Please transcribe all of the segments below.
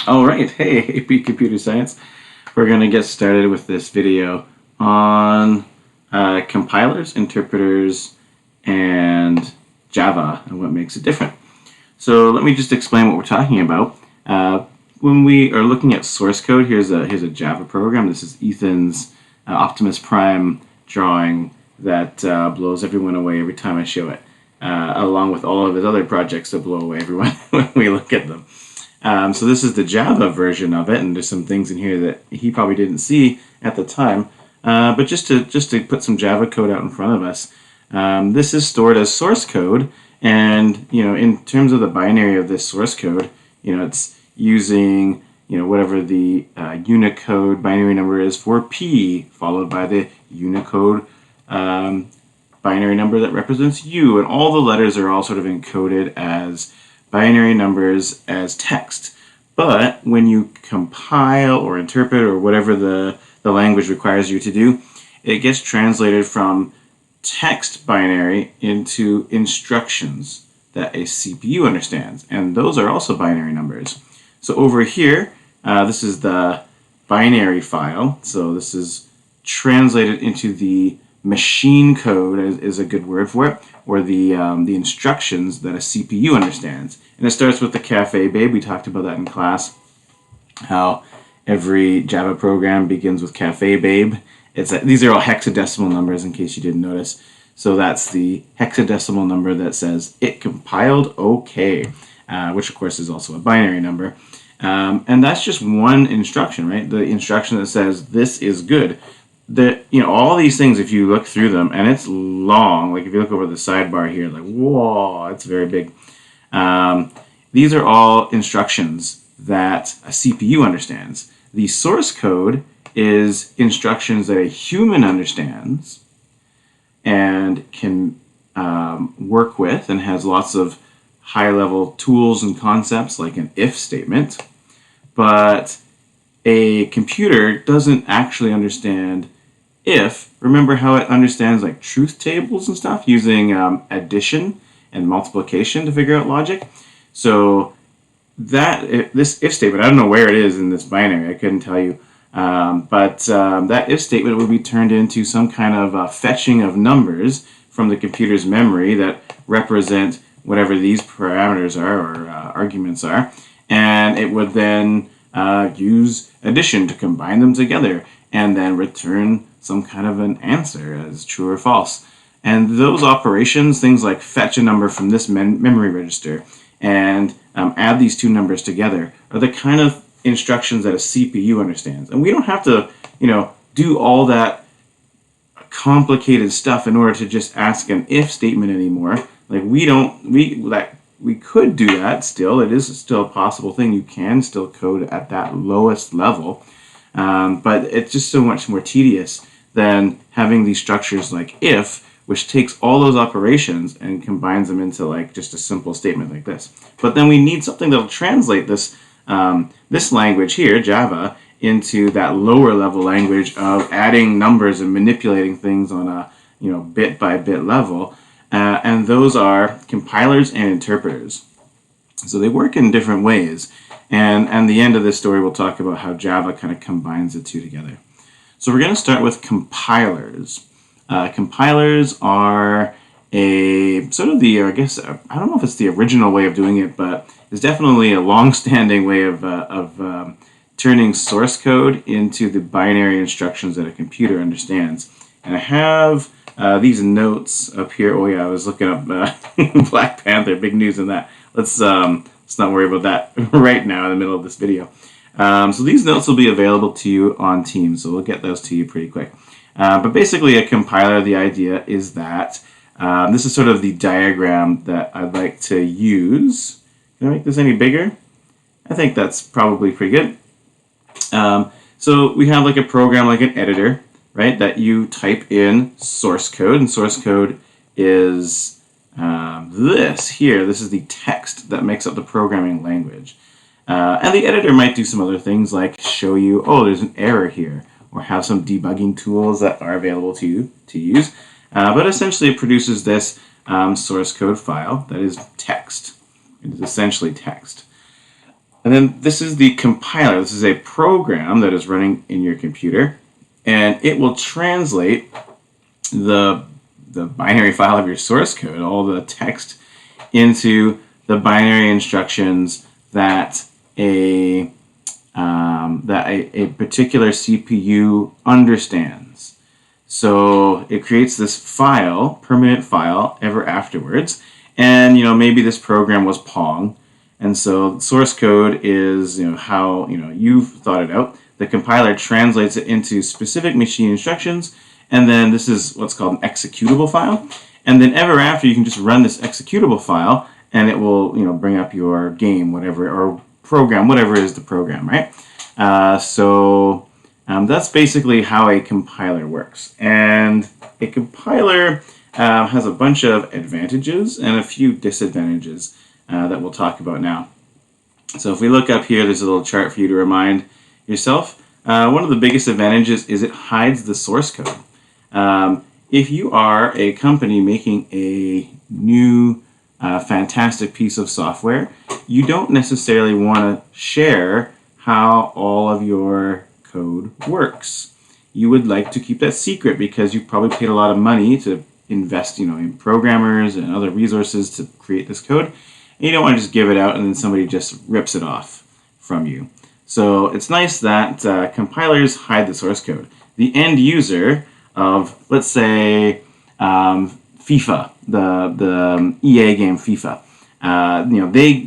All right, hey, AP Computer Science. We're going to get started with this video on compilers, interpreters, and Java and what makes it different. So let me just explain what we're talking about. When we are looking at source code, here's a Java program. This is Ethan's Optimus Prime drawing that blows everyone away every time I show it, along with all of his other projects that blow away everyone when we look at them. So this is the Java version of it, and there's some things in here that he probably didn't see at the time. But just to put some Java code out in front of us, this is stored as source code, and in terms of the binary of this source code, it's using whatever the Unicode binary number is for P, followed by the Unicode binary number that represents U, and all the letters are all sort of encoded as binary numbers as text. But when you compile or interpret or whatever the language requires you to do, it gets translated from text binary into instructions that a CPU understands. And those are also binary numbers. So over here, this is the binary file. So this is translated into the machine code is a good word for it, or the instructions that a CPU understands. And it starts with the Cafe Babe. We talked about that in class, how every Java program begins with Cafe Babe. These are all hexadecimal numbers in case you didn't notice. So that's the hexadecimal number that says it compiled okay, which of course is also a binary number. And that's just one instruction, right? The instruction that says this is good. All these things, if you look through them, and it's long, like if you look over the sidebar here, like, whoa, it's very big. These are all instructions that a CPU understands. The source code is instructions that a human understands and can work with, and has lots of high-level tools and concepts like an if statement. But a computer doesn't actually understand if. Remember how it understands like truth tables and stuff using addition and multiplication to figure out logic? So this if statement, I don't know where it is in this binary, I couldn't tell you, but that if statement would be turned into some kind of fetching of numbers from the computer's memory that represent whatever these parameters are or arguments are, and it would then use addition to combine them together and then return some kind of an answer as true or false. And those operations, things like fetch a number from this memory register and add these two numbers together, are the kind of instructions that a CPU understands. And we don't have to, do all that complicated stuff in order to just ask an if statement anymore. Like we could do that still. It is still a possible thing. You can still code at that lowest level. But it's just so much more tedious than having these structures like if, which takes all those operations and combines them into like just a simple statement like this. But then we need something that'll translate this this language here, Java, into that lower level language of adding numbers and manipulating things on a bit by bit level. And those are compilers and interpreters. So they work in different ways. And the end of this story, we'll talk about how Java kind of combines the two together. So we're going to start with compilers. Compilers are a sort of the, I guess, I don't know if it's the original way of doing it, but it's definitely a long-standing way of turning source code into the binary instructions that a computer understands. And I have these notes up here. Oh yeah, I was looking up Black Panther, big news in that. Let's not worry about that right now in the middle of this video. So these notes will be available to you on Teams, so we'll get those to you pretty quick. But basically a compiler, the idea is that this is sort of the diagram that I'd like to use. Can I make this any bigger? I think that's probably pretty good. So we have like a program, like an editor, right, that you type in source code, and source code is this here. This is the text that makes up the programming language. And the editor might do some other things like show you, oh, there's an error here, or have some debugging tools that are available to you to use. But essentially it produces this source code file that is text. It is essentially text. And then this is the compiler. This is a program that is running in your computer, and it will translate the binary file of your source code, all the text, into the binary instructions that a particular CPU understands. So it creates this file, permanent file, ever afterwards. And maybe this program was Pong, and so source code is how you've thought it out. The compiler translates it into specific machine instructions, and then this is what's called an executable file. And then ever after, you can just run this executable file, and it will bring up your game, whatever, or program, whatever is the program, right? So that's basically how a compiler works. And a compiler has a bunch of advantages and a few disadvantages that we'll talk about now. So if we look up here, there's a little chart for you to remind yourself. One of the biggest advantages is it hides the source code. If you are a company making a new fantastic piece of software, you don't necessarily want to share how all of your code works. You would like to keep that secret because you probably paid a lot of money to invest in programmers and other resources to create this code. And you don't want to just give it out and then somebody just rips it off from you. So it's nice that compilers hide the source code. The end user of, let's say, FIFA, the EA game FIFA.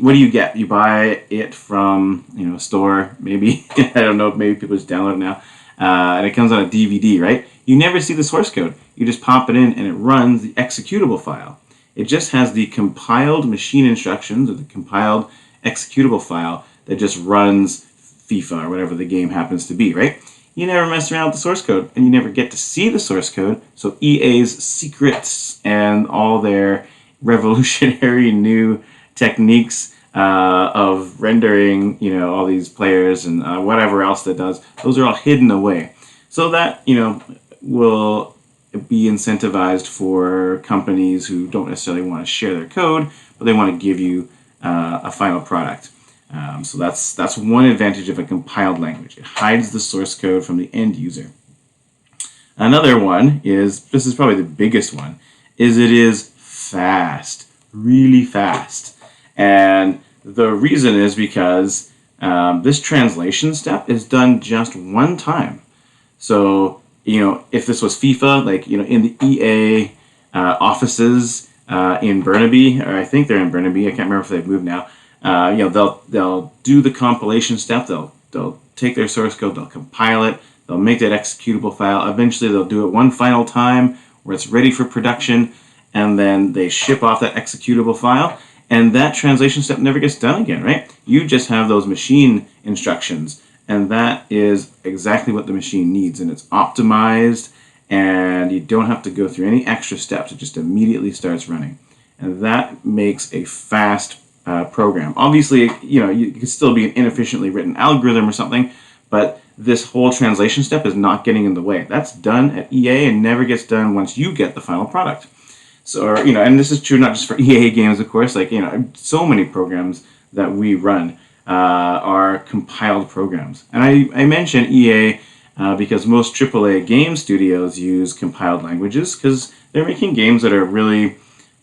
What do you get? You buy it from a store, maybe. I don't know, maybe people just download it now, and it comes on a DVD, right? You never see the source code. You just pop it in, and it runs the executable file. It just has the compiled machine instructions or the compiled executable file that just runs FIFA or whatever the game happens to be, right? You never mess around with the source code, and you never get to see the source code. So EA's secrets and all their revolutionary new techniques of rendering, all these players and whatever else that does, those are all hidden away. So that, will be incentivized for companies who don't necessarily want to share their code, but they want to give you a final product. So that's one advantage of a compiled language. It hides the source code from the end user. Another one is, this is probably the biggest one, is it is fast, really fast. And the reason is because this translation step is done just one time. So, if this was FIFA, like, in the EA offices in Burnaby, or I think they're in Burnaby, I can't remember if they've moved now, they'll do the compilation step, they'll take their source code, they'll compile it, they'll make that executable file, eventually they'll do it one final time where it's ready for production, and then they ship off that executable file, and that translation step never gets done again, right? You just have those machine instructions, and that is exactly what the machine needs, and it's optimized, and you don't have to go through any extra steps. It just immediately starts running, and that makes a fast program. Obviously, you could still be an inefficiently written algorithm or something, but this whole translation step is not getting in the way. That's done at EA and never gets done once you get the final product. So, and this is true not just for EA games, of course. Like, so many programs that we run are compiled programs. And I mention EA because most AAA game studios use compiled languages because they're making games that are really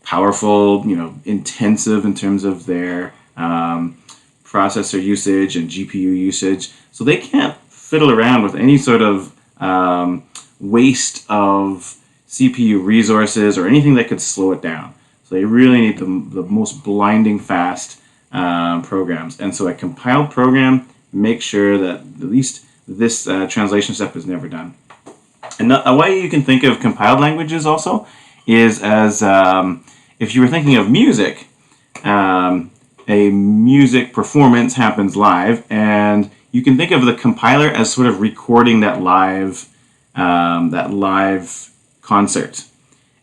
powerful, intensive in terms of their processor usage and GPU usage. So they can't fiddle around with any sort of waste of CPU resources or anything that could slow it down. So they really need the most blinding fast programs. And so a compiled program makes sure that at least this translation step is never done. And a way you can think of compiled languages also is as if you were thinking of music, a music performance happens live, and you can think of the compiler as sort of recording that live concert,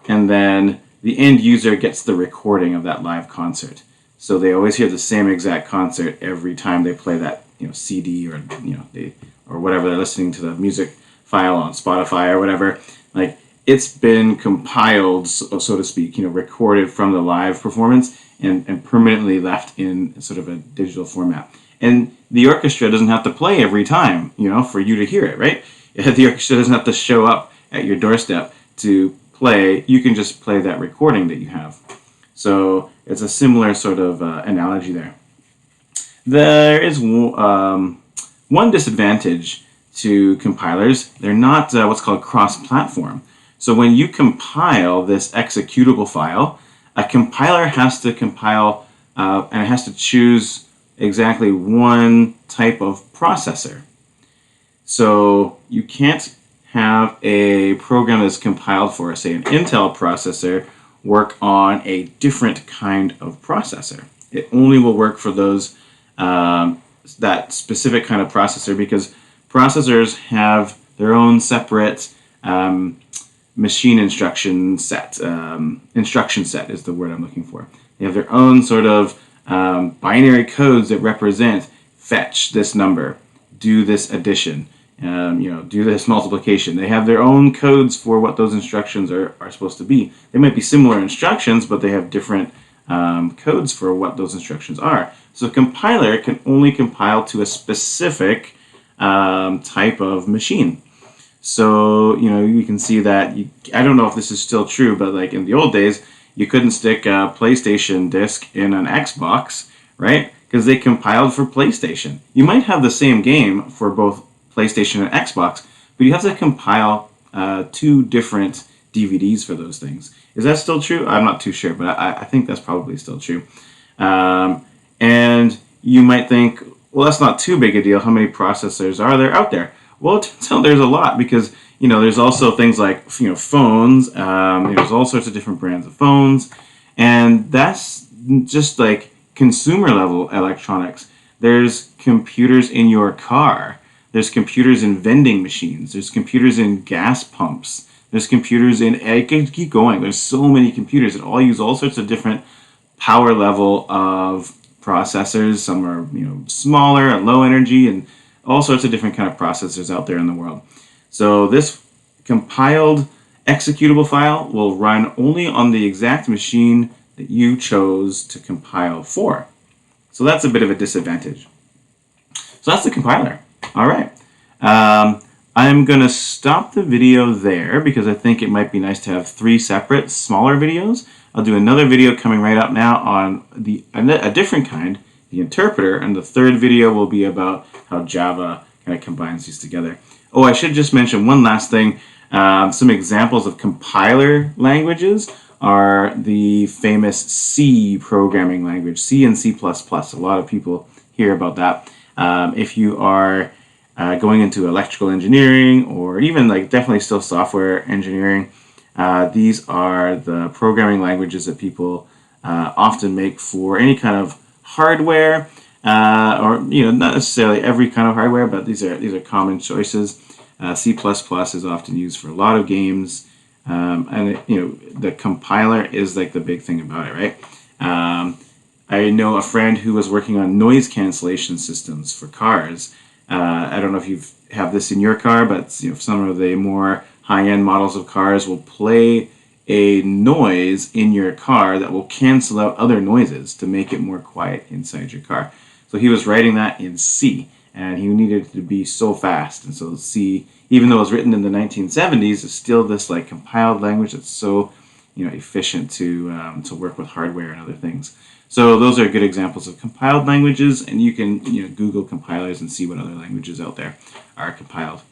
and then the end user gets the recording of that live concert. So they always hear the same exact concert every time they play that CD or or whatever they're listening to the music file on Spotify or whatever. Like, it's been compiled, so to speak, recorded from the live performance, and permanently left in sort of a digital format. And the orchestra doesn't have to play every time, for you to hear it, right? The orchestra doesn't have to show up at your doorstep to play. You can just play that recording that you have. So it's a similar sort of analogy there. There is one disadvantage to compilers. They're not what's called cross-platform. So when you compile this executable file, a compiler has to compile and it has to choose exactly one type of processor. So you can't have a program that's compiled for, say, an Intel processor work on a different kind of processor. It only will work for those that specific kind of processor, because processors have their own separate machine instruction set. Instruction set is the word I'm looking for. They have their own sort of binary codes that represent fetch this number, do this addition, do this multiplication. They have their own codes for what those instructions are supposed to be. They might be similar instructions, but they have different codes for what those instructions are. So a compiler can only compile to a specific type of machine. So, you can see that, I don't know if this is still true, but like in the old days, you couldn't stick a PlayStation disc in an Xbox, right? Because they compiled for PlayStation. You might have the same game for both PlayStation and Xbox, but you have to compile two different DVDs for those things. Is that still true? I'm not too sure, but I think that's probably still true. And you might think, well, that's not too big a deal. How many processors are there out there? Well, it turns out there's a lot, because there's also things like phones. There's all sorts of different brands of phones, and that's just like consumer level electronics. There's computers in your car. There's computers in vending machines. There's computers in gas pumps. There's computers in, I can keep going. There's so many computers that all use all sorts of different power level of processors. Some are smaller and low energy, and all sorts of different kind of processors out there in the world. So this compiled executable file will run only on the exact machine that you chose to compile for. So that's a bit of a disadvantage. So that's the compiler. All right. I'm going to stop the video there because I think it might be nice to have 3 separate smaller videos. I'll do another video coming right up now on a different kind, the interpreter, and the third video will be about how Java kind of combines these together. Oh, I should just mention one last thing. Some examples of compiler languages are the famous C programming language, C and C++. A lot of people hear about that. If you are going into electrical engineering, or even definitely still software engineering, these are the programming languages that people often make for any kind of hardware, or not necessarily every kind of hardware, but these are common choices. C++ is often used for a lot of games, and the compiler is the big thing about it, right? I know a friend who was working on noise cancellation systems for cars. I don't know if you have this in your car, but some of the more high-end models of cars will play a noise in your car that will cancel out other noises to make it more quiet inside your car. So he was writing that in C, and he needed it to be so fast. And so C, even though it was written in the 1970s, is still this compiled language that's so efficient to work with hardware and other things. So those are good examples of compiled languages, and you can Google compilers and see what other languages out there are compiled.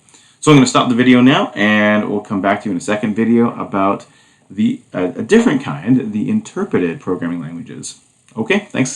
So I'm going to stop the video now, and we'll come back to you in a second video about a different kind, the interpreted programming languages. Okay, thanks.